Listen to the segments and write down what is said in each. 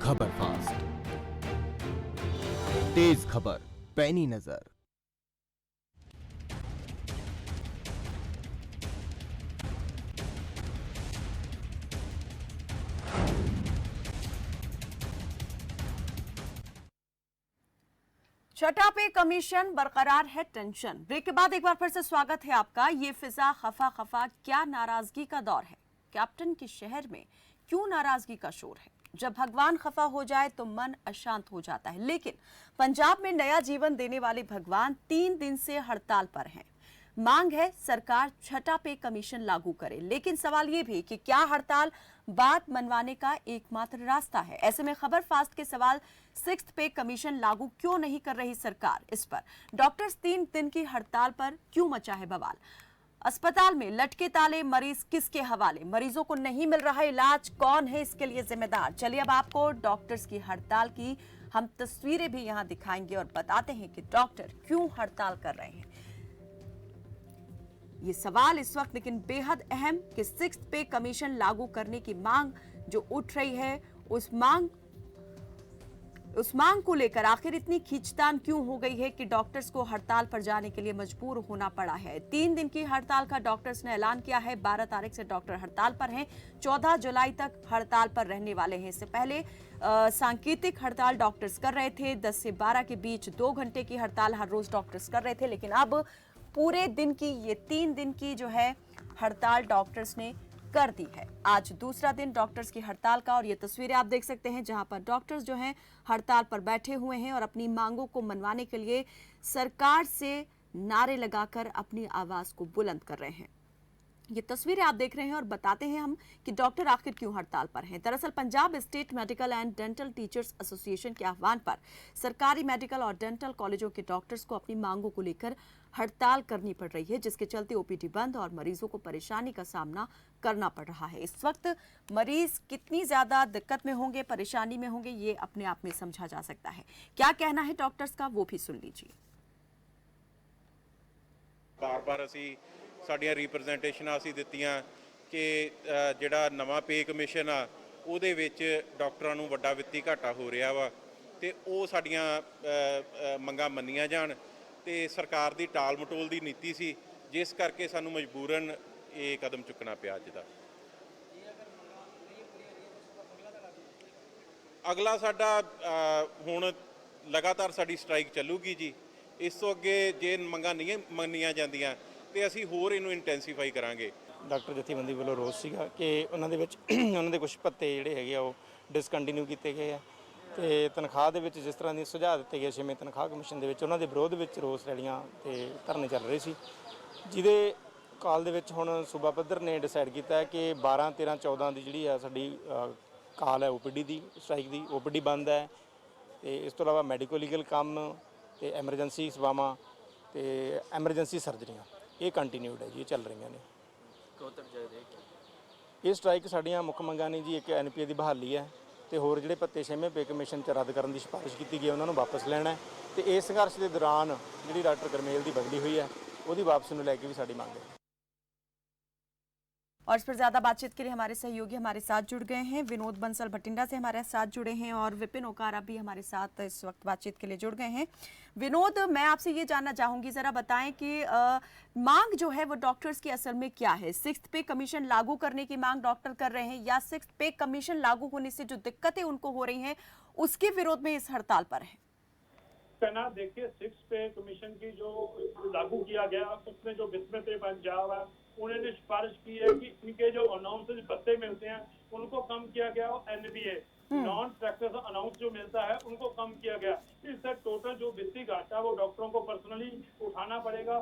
खबर फास्ट, तेज खबर पैनी नजर। छठा पे कमीशन बरकरार है टेंशन। ब्रेक के बाद एक बार फिर से स्वागत है आपका। ये फिजा खफा खफा क्या नाराजगी का दौर है। कैप्टन के शहर में क्यों नाराजगी का शोर है। जब भगवान खफा हो जाए तो मन अशांत हो जाता है, लेकिन पंजाब में नया जीवन देने वाले भगवान 3 दिन से हड़ताल पर हैं। मांग है सरकार छठा पे कमीशन लागू करे, लेकिन सवाल ये भी कि क्या हड़ताल बात मनवाने का एकमात्र रास्ता है। ऐसे में खबर फास्ट के सवाल, 6th पे कमीशन लागू क्यों नहीं कर रही सरकार, इस पर डॉक्टर्स 3 दिन की हड़ताल पर क्यों मचा है बवाल। अस्पताल में लटके ताले, मरीज किसके हवाले, मरीजों को नहीं मिल रहा इलाज, कौन है इसके लिए जिम्मेदार। चलिए अब आपको डॉक्टर्स की हड़ताल की हम तस्वीरें भी यहां दिखाएंगे और बताते हैं कि डॉक्टर क्यों हड़ताल कर रहे हैं। ये सवाल इस वक्त लेकिन बेहद अहम कि 6th पे कमीशन लागू करने की मांग जो उठ रही है, उस मांग को लेकर आखिर इतनी खींचतान क्यों हो गई है कि डॉक्टर्स को हड़ताल पर जाने के लिए मजबूर होना पड़ा है। 3 दिन की हड़ताल का डॉक्टर्स ने ऐलान किया है। 12 तारीख से डॉक्टर हड़ताल पर हैं, 14 जुलाई तक हड़ताल पर रहने वाले हैं। इससे पहले सांकेतिक हड़ताल डॉक्टर्स कर रहे थे, 10 से 12 के बीच 2 घंटे की हड़ताल हर रोज डॉक्टर्स कर रहे थे, लेकिन अब पूरे दिन की ये 3 दिन की जो है हड़ताल डॉक्टर्स ने कर दी है। आज दूसरा दिन डॉक्टर्स की हड़ताल का और ये तस्वीरें आप देख सकते हैं जहां पर डॉक्टर्स जो हैं हड़ताल पर बैठे हुए हैं और अपनी मांगों को मनवाने के लिए सरकार से नारे लगाकर अपनी आवाज को बुलंद कर रहे हैं। ये तस्वीरें आप देख रहे हैं और बताते हैं हम कि डॉक्टर आखिर क्यों हड़ताल पर हैं। दरअसल Punjab state medical and dental teachers association के आह्वान पर सरकारी मेडिकल और डेंटल कॉलेजों के डॉक्टर्स को अपनी मांगों को लेकर हड़ताल करनी पड़ रही है, जिसके चलते ओपीडी बंद और मरीजों को परेशानी का सामना करना पड़ रहा है। इस वक्त मरीज कितनी ज्यादा दिक्कत में होंगे, परेशानी में होंगे, ये अपने आप में समझा जा सकता है। क्या कहना है डॉक्टर्स का वो भी सुन लीजिए। बार-बार ਅਸੀਂ ਸਾਡੀਆਂ ਰਿਪਰੈਜ਼ੈਂਟੇਸ਼ਨਾਂ ਅਸੀਂ ਦਿੱਤੀਆਂ ਕਿ ਜਿਹੜਾ ਨਵਾਂ ਪੇ ਕਮਿਸ਼ਨ ਆ ਉਹਦੇ ਵਿੱਚ ਡਾਕਟਰਾਂ ਨੂੰ ਵੱਡਾ ਵਿੱਤੀ ਘਾਟਾ ਹੋ ਰਿਹਾ ਵਾ ਤੇ ਉਹ ਸਾਡੀਆਂ ਮੰਗਾਂ ਮੰਨੀਆਂ ਜਾਣ ਤੇ ਸਰਕਾਰ ਦੀ ਟਾਲ ਮਟੋਲ ਦੀ ਨੀਤੀ ਸੀ, ਜਿਸ ਕਰਕੇ ਸਾਨੂੰ ਮਜਬੂਰਨ ਇਹ ਕਦਮ ਚੁੱਕਣਾ ਪਿਆ ਅੱਜ ਦਾ। ਅਗਲਾ ਸਾਡਾ ਹੁਣ ਲਗਾਤਾਰ ਸਾਡੀ ਸਟ੍ਰਾਈਕ ਚੱਲੂਗੀ ਜੀ। ਇਸ ਤੋਂ ਅੱਗੇ ਜੇ ਮੰਗਾਂ ਨਹੀਂ ਮੰਨੀਆਂ ਜਾਂਦੀਆਂ ਤੇ ਅਸੀਂ ਹੋਰ ਇਹਨੂੰ ਇੰਟੈਂਸੀਫਾਈ ਕਰਾਂਗੇ। ਡਾਕਟਰ ਜਥੇਬੰਦੀ ਵੱਲੋਂ ਰੋਸ ਸੀਗਾ ਕਿ ਉਹਨਾਂ ਦੇ ਵਿੱਚ ਉਹਨਾਂ ਦੇ ਕੁਝ ਭੱਤੇ ਜਿਹੜੇ ਹੈਗੇ ਆ ਉਹ ਡਿਸਕੰਟੀਨਿਊ ਕੀਤੇ ਗਏ ਆ ਤੇ ਤਨਖਾਹ ਦੇ ਵਿੱਚ ਜਿਸ ਤਰ੍ਹਾਂ ਦੀ ਸੁਝਾਅ ਦਿੱਤੇ ਗਏ 6ਵੇਂ ਤਨਖਾਹ ਕਮਿਸ਼ਨ ਦੇ ਵਿੱਚ ਉਹਨਾਂ ਦੇ ਵਿਰੋਧ ਵਿੱਚ ਰੋਸ ਰੈਲੀਆਂ ਤੇ ਧਰਨੇ ਚੱਲ ਰਹੇ ਸੀ, ਜਿਹਦੇ ਕਾਲ ਦੇ ਵਿੱਚ ਹੁਣ ਸੂਬਾ ਪੱਧਰ ਨੇ ਡਿਸਾਈਡ ਕੀਤਾ ਕਿ 12, 13, 14 ਦੀ ਜਿਹੜੀ ਆ ਸਾਡੀ ਕਾਲ ਹੈ ਓਪੀਡੀ ਦੀ ਸਟ੍ਰਾਈਕ ਦੀ, ਓਪੀਡੀ ਬੰਦ ਹੈ ਤੇ ਇਸ ਤੋਂ ਇਲਾਵਾ ਮੈਡੀਕੋ ਲੀਗਲ ਕੰਮ ਤੇ ਐਮਰਜੈਂਸੀ ਸੇਵਾਵਾਂ ਤੇ ਐਮਰਜੈਂਸੀ ਸਰਜਰੀਆਂ ਇਹ ਕੰਟੀਨਿਊਡ ਹੈ ਜੀ, ਇਹ ਚੱਲ ਰਹੀਆਂ ਨੇ। ਕਦੋਂ ਤੱਕ ਜਾਏਗੀ ਇਹ ਸਟ੍ਰਾਈਕ? ਸਾਡੀਆਂ ਮੁੱਖ ਮੰਗਾਂ ਨੇ ਜੀ, ਇੱਕ ਐਨਪੀਏ ਦੀ ਬਹਾਲੀ ਹੈ ਤੇ ਹੋਰ ਜਿਹੜੇ ਭੱਤੇ 6ਵੇਂ ਪੇ ਕਮਿਸ਼ਨ 'ਚ ਰੱਦ ਕਰਨ ਦੀ ਸਿਫਾਰਿਸ਼ ਕੀਤੀ ਗਈ ਉਹਨਾਂ ਨੂੰ ਵਾਪਸ ਲੈਣਾ ਹੈ ਤੇ ਇਸ ਸੰਘਰਸ਼ ਦੇ ਦੌਰਾਨ ਜਿਹੜੀ ਡਾਕਟਰ ਗਰਮੇਲ ਦੀ ਬਦਲੀ हुई है ਉਹਦੀ ਵਾਪਸੀ ਨੂੰ ਲੈ ਕੇ ਵੀ ਸਾਡੀ ਮੰਗ ਹੈ। और इस पर ज्यादा बातचीत के लिए हमारे सहयोगी हमारे साथ जुड़ गए हैं। विनोद बंसल भटिंडा से हमारे साथ जुड़े हैं और विपिन ओकारा भी हमारे साथ इस वक्त बातचीत के लिए जुड़ गए हैं। विनोद, मैं आपसे ये जानना चाहूंगी, जरा बताएं कि मांग जो है वो डॉक्टर्स की असल में क्या है। 6th पे कमीशन लागू करने की मांग डॉक्टर कर रहे हैं या 6th पे कमीशन लागू होने से जो दिक्कतें उनको हो रही हैं उसके विरोध में इस हड़ताल पर है? कहना देखिए, 6th पे कमीशन की जो लागू किया गया उसमें जो बिस्मे पे पंजाब है उन्होंने सिफारिश की है कि इनके जो अनाउंस भत्ते मिलते हैं उनको कम किया गया और एनबीए नॉन प्रैक्टिस अनाउंस जो मिलता है उनको कम किया गया। इससे टोटल जो वित्तीय घाटा वो डॉक्टरों को पर्सनली उठाना पड़ेगा।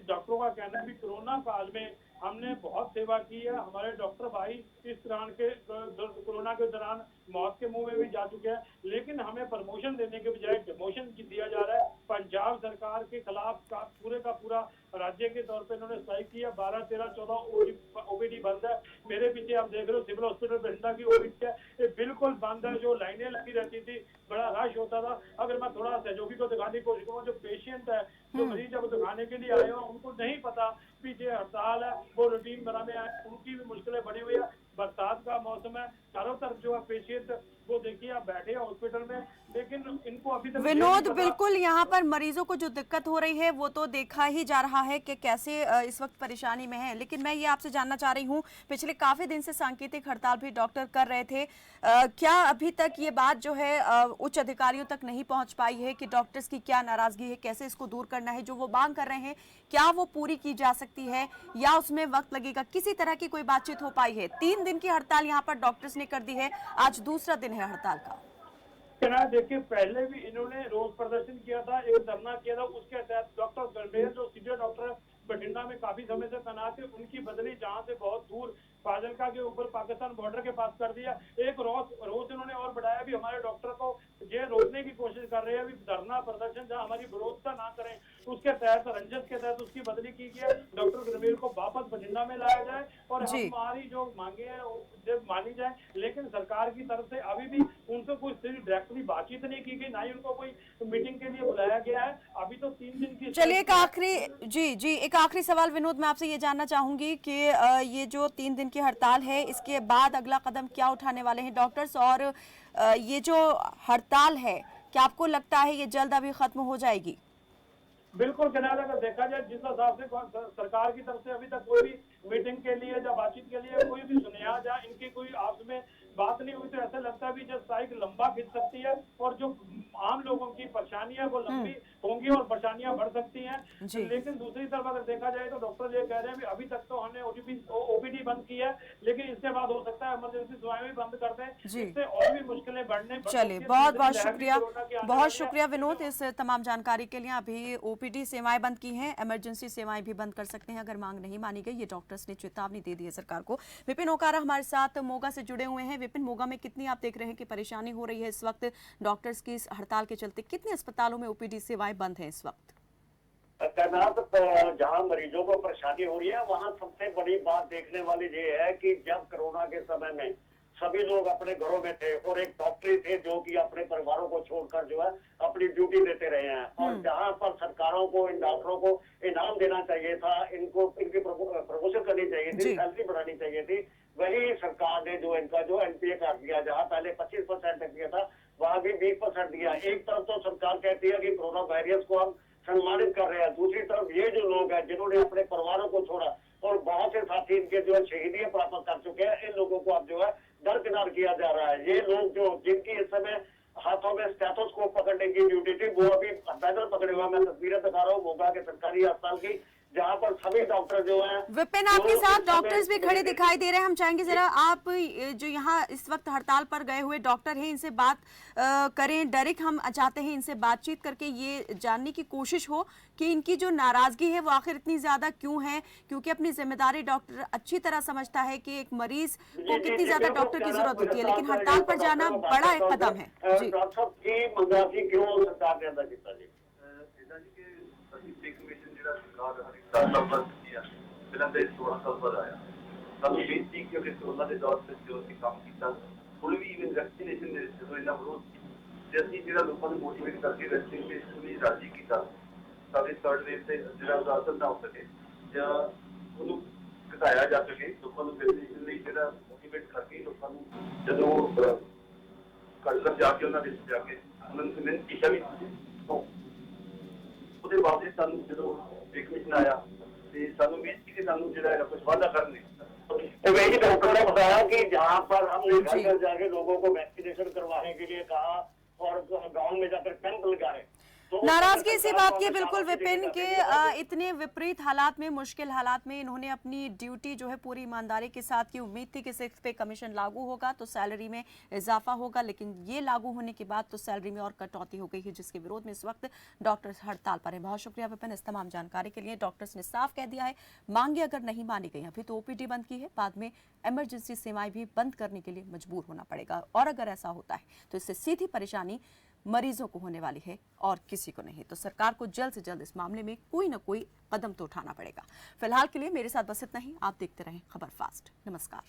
डॉक्टरों का कहना है कि कोरोना काल में हमने बहुत सेवा की है, हमारे डॉक्टर भाई इस दौरान के कोरोना के दौरान मौत के मुंह में भी जा चुके हैं, लेकिन हमें प्रमोशन देने के बजाय डिमोशन दिया जा रहा है। पंजाब सरकार के खिलाफ पूरे का पूरा राज्य के तौर पे इन्होंने स्ट्राइक किया। 12, 13, 14 ओपीडी बंद है। मेरे पीछे आप देख रहे हो सिविल हॉस्पिटल बठिंडा की ओपीडी है, ये बिल्कुल बंद है। जो लाइनें लगी रहती थी, बड़ा रश होता था। अगर मैं थोड़ा सहयोगी को दिखाने की कोशिश करूँ, जो पेशेंट है, जो मरीज जब दिखाने के लिए आए हो, उनको नहीं पता पी जो हड़ताल है वो रूटीन बनाने आए, उनकी भी मुश्किलें बनी हुई है। बरसात का मौसम है, चारों तरफ जो है पेशेंट वो देखिए आप बैठे हैं हॉस्पिटल में, लेकिन इनको अभी तक विनोद, बिल्कुल यहाँ पर मरीजों को जो दिक्कत हो रही है वो तो देखा ही जा रहा है कि कैसे इस वक्त परेशानी में है, लेकिन मैं ये आपसे जानना चाह रही हूँ, पिछले काफी दिन से सांकेतिक हड़ताल भी डॉक्टर कर रहे थे, क्या अभी तक ये बात जो है उच्च अधिकारियों तक नहीं पहुंच पाई है कि डॉक्टर्स की क्या नाराजगी है, कैसे इसको दूर करना है, जो वो मांग कर रहे हैं क्या वो पूरी की जा सकती है या उसमें वक्त लगेगा? किसी तरह की कोई बातचीत हो पाई है? 3 दिन की हड़ताल यहाँ पर डॉक्टर्स ने कर दी है, आज दूसरा दिन है हड़ताल का। देखिए पहले भी इन्होंने रोज प्रदर्शन किया था, एक धरना किया था, उसके तहत डॉक्टर गंडेर जो सीनियर डॉक्टर बठिंडा में काफी समय से तैनात है, उनकी बदली जहां से बहुत दूर फाजिलका के ऊपर पाकिस्तान बॉर्डर के पास कर दिया। एक रोज इन्होंने और बढ़ाया, भी हमारे डॉक्टर को ये रोकने की कोशिश कर रहे हैं, अभी धरना प्रदर्शन जहां हमारी विरोधता ना करें उसके तहत रंजन के तहत उसकी बदली की गई, डॉक्टर गंडेर को वापस बठिंडा में लाया जाए और हमारी जो मांगे हैं मानी जाए। लेकिन सरकार की तरफ से अभी भी उनसे कोई डायरेक्टली बातचीत नहीं की गई, ना ही उनको कोई मीटिंग के लिए बुलाया गया है। अभी तो 3 दिन की चलिए एक आखिरी सवाल विनोद, मैं आपसे ये जानना चाहूंगी कि ये जो 3 दिन की हड़ताल है इसके बाद अगला कदम क्या उठाने वाले हैं डॉक्टर्स, और ये जो हड़ताल है क्या आपको लगता है ये जल्द अभी खत्म हो जाएगी? बिल्कुल जनाब, अगर देखा जाए जिस हिसाब से सरकार की तरफ से अभी तक कोई भी मीटिंग के लिए या बातचीत के लिए कोई भी सुनिया या इनकी कोई आपस में बात नहीं हुई, तो ऐसा लगता है भी जब स्ट्राइक लंबा खिंच सकती है और जो आम लोगों की परेशानियां वो लंबी होंगी और परेशानियां बढ़ सकती हैं। लेकिन दूसरी तरफ अगर देखा जाए तो डॉक्टर ये कह रहे हैं भी अभी तक तो हमने ओपीडी बंद की है, लेकिन इसके बाद हो सकता है इमरजेंसी सेवाएं भी बंद कर दें, इससे और भी मुश्किलें बढ़ने। चलिए बहुत शुक्रिया विनोद इस तमाम जानकारी के लिए। अभी ओपीडी सेवाएं बंद की हैं, इमरजेंसी सेवाएं भी बंद कर सकते हैं अगर मांग नहीं मानी गई, ये डॉक्टर्स ने चेतावनी दे दी है सरकार को। विपिन ओकारा हमारे साथ मोगा से जुड़े हुए हैं। विपिन, मोगा में कितनी आप देख रहे हैं कि परेशानी हो रही है इस वक्त डॉक्टर्स की इस हड़ताल के चलते, कितने अस्पतालों में ओपीडी सेवाएं बंद हैं इस वक्त? जहां मरीजों को परेशानी हो रही है वहां सबसे बड़ी बात देखने वाली ये है कि जब कोरोना के समय में सभी लोग अपने घरों में थे और एक डॉक्टर थे जो कि अपने परिवारों को छोड़कर जो है अपनी ड्यूटी देते रहे हैं, और जहां पर सरकारों को इन डॉक्टरों को इनाम देना चाहिए था, इनकी प्रमोशन करनी चाहिए थी, सैलरी बढ़ानी चाहिए थी, वही सरकार ने जो इनका जो एनपीए काट दिया, जहां पहले 25% दिया था वहां भी 20% दिया। एक तरफ तो सरकार कहती है कि कोरोना वायरस को हम सम्मानित कर रहे हैं, दूसरी तरफ ये जो लोग हैं जिन्होंने अपने परिवारों को छोड़ा और बहुत से साथी इनके जो है शहीदियां प्राप्त कर चुके हैं, इन लोगों को अब जो है दरकिनार किया जा रहा है। ये लोग जो जिनकी इस समय हाथों में स्टेथोस्कोप पकड़ने की ड्यूटी थी वो अभी पैदल पकड़े हुए, मैं तस्वीरें दिखा रहा हूँ मोगा के सरकारी अस्पताल की, जहाँ पर सभी डॉक्टर जो हैं। विपिन, आपके साथ डॉक्टर्स भी खड़े दिखाई दे रहे हैं, हम चाहेंगे जरा आप जो यहाँ इस वक्त हड़ताल पर गए हुए डॉक्टर हैं इनसे बात करें। डायरेक्ट हम चाहते हैं इनसे बातचीत करके ये जानने की कोशिश हो कि इनकी जो नाराजगी है वो आखिर इतनी ज्यादा क्यों है, क्योंकि अपनी जिम्मेदारी डॉक्टर अच्छी तरह समझता है कि एक मरीज को कितनी ज्यादा डॉक्टर की जरूरत होती है, लेकिन हड़ताल पर जाना बड़ा एक कदम है। जी फिल्म ਦੇ 16 ਸਾਲ ਬਾਅਦ ਆਇਆ ਸਾਨੂੰ ਬੇਨਤੀ ਕਿ ਕੋਰੋਨਾ ਦੇ ਦੌਰ ਵਿੱਚ ਜੋ ਅਸੀਂ ਕੰਮ ਕੀਤਾ ਹੁਣ ਵੀ ਇਵਨ ਵੈਕਸੀਨੇਸ਼ਨ ਦੇ ਜਦੋਂ ਇਹਨਾਂ ਵਿਰੋਧ ਤੇ ਅਸੀਂ ਜਿਹੜਾ ਲੋਕਾਂ ਨੂੰ ਮੋਟੀਵੇਟ ਕਰਕੇ ਵੈਕਸੀਨੇਸ਼ਨ ਲਈ ਰਾਜੀ ਕੀਤਾ ਸਾਡੇ ਥਰਡ ਵੇਵ ਤੇ ਜਿਹੜਾ ਉਦਾਸਨ ਨਾ ਹੋ ਸਕੇ ਜਾਂ ਉਹਨੂੰ ਘਟਾਇਆ ਜਾ ਸਕੇ, ਲੋਕਾਂ ਨੂੰ ਵੈਕਸੀਨੇਸ਼ਨ ਲਈ ਜਿਹੜਾ ਮੋਟੀਵੇਟ ਕਰਕੇ ਲੋਕਾਂ ਨੂੰ ਜਦੋਂ ਘਰ ਜਾ ਕੇ ਉਹਨਾਂ ਵਿੱਚ ਜਾ ਕੇ ਉਹਨਾਂ ਨੂੰ ਕਨਵਿੰਸ ਕੀਤਾ ਵੀ ਉਹਦੇ ਬਾਅਦ ਸਾਨੂੰ ਜਦੋਂ ਇੱਕ ਮਿਸ਼ਨ ਆਇਆ ਤੇ ਸਾਨੂੰ ਵੀ ਕਿ ਸਾਨੂੰ ਜਿਹੜਾ ਹੈ ਕੁਝ ਵਾਅਦਾ ਕਰਨੇ। तो वही डॉक्टर ने बताया कि जहाँ पर हमने घर घर जाके लोगों को वैक्सीनेशन करवाने के लिए कहा और गांव में जाकर कैंप लगाए। नाराजगी इसी बात की बिल्कुल विपिन के इतने विपरीत हालात में, मुश्किल हालात में इन्होंने अपनी ड्यूटी जो है पूरी ईमानदारी के साथ की। उम्मीद थी कि 6 पे कमीशन लागू होगा तो सैलरी में इजाफा होगा, लेकिन ये लागू होने के बाद तो सैलरी में और कटौती हो गई है, जिसके विरोध में इस वक्त डॉक्टर्स हड़ताल पर हैं। बहुत शुक्रिया विपिन इस तमाम जानकारी के लिए। डॉक्टर्स ने साफ कह दिया है मांगे अगर नहीं मानी गई, अभी तो ओपीडी बंद की है, बाद में इमरजेंसी सेवाएं भी बंद करने के लिए मजबूर होना पड़ेगा, और अगर ऐसा होता है तो इससे सीधी परेशानी मरीजों को होने वाली है और किसी को नहीं। तो सरकार को जल्द से जल्द इस मामले में कोई ना कोई कदम तो उठाना पड़ेगा। फिलहाल के लिए मेरे साथ बस इतना ही। आप देखते रहें खबर फास्ट। नमस्कार।